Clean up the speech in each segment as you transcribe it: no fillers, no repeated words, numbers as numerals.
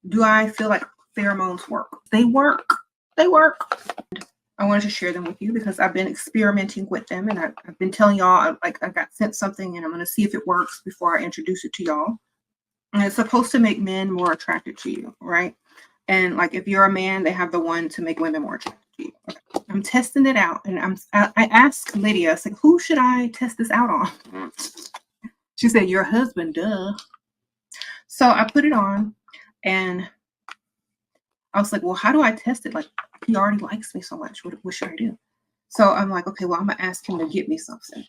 do I feel like pheromones work? They work. They work. I wanted to share them with you because I've been experimenting with them, and I've been telling y'all, like, I got sent something and I'm going to see if it works before I introduce it to y'all. And it's supposed to make men more attracted to you, right? And like, if you're a man, they have the one to make women more attracted to you. Okay. I'm testing it out, and I asked Lydia, I said, who should I test this out on? She said, your husband, duh. So I put it on, and I was like, well, how do I test it? Like, he already likes me so much. What should I do? So I'm like, okay, well, I'm going to ask him to get me something.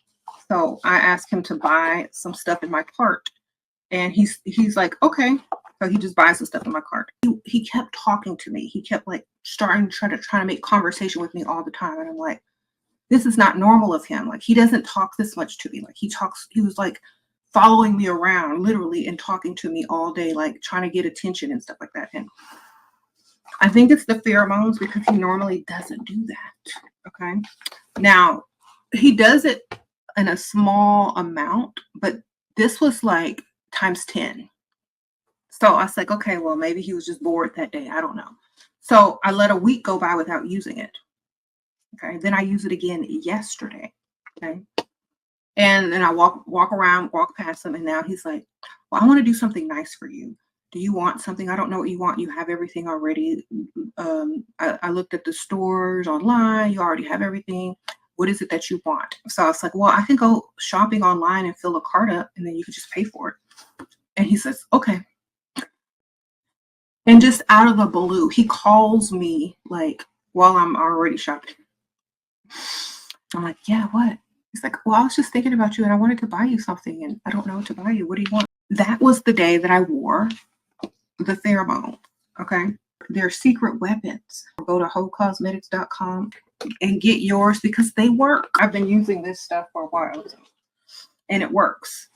So I asked him to buy some stuff in my cart. And he's like, okay. So he just buys the stuff in my cart. He kept talking to me. He kept like trying to make conversation with me all the time. And I'm like, this is not normal of him. Like, he doesn't talk this much to me. Like, he was like following me around literally and talking to me all day, like trying to get attention and stuff like that. And I think it's the pheromones because he normally doesn't do that. Okay. Now, he does it in a small amount, but this was like times 10. So I was like, okay, well, maybe he was just bored that day. I don't know. So I let a week go by without using it. Okay. Then I use it again yesterday. Okay. And then I walk around, walk past him. And now he's like, well, I want to do something nice for you. Do you want something? I don't know what you want. You have everything already. I looked at the stores online. You already have everything. What is it that you want? So I was like, well, I can go shopping online and fill a cart up, and then you can just pay for it. And he says, okay. And just out of the blue, he calls me like while I'm already shopping. I'm like, yeah, what? He's like, well, I was just thinking about you, and I wanted to buy you something, and I don't know what to buy you. What do you want? That was the day that I wore the pheromone. Okay. They're secret weapons. Go to HouxCosmetics.com and get yours because they work. I've been using this stuff for a while, and it works.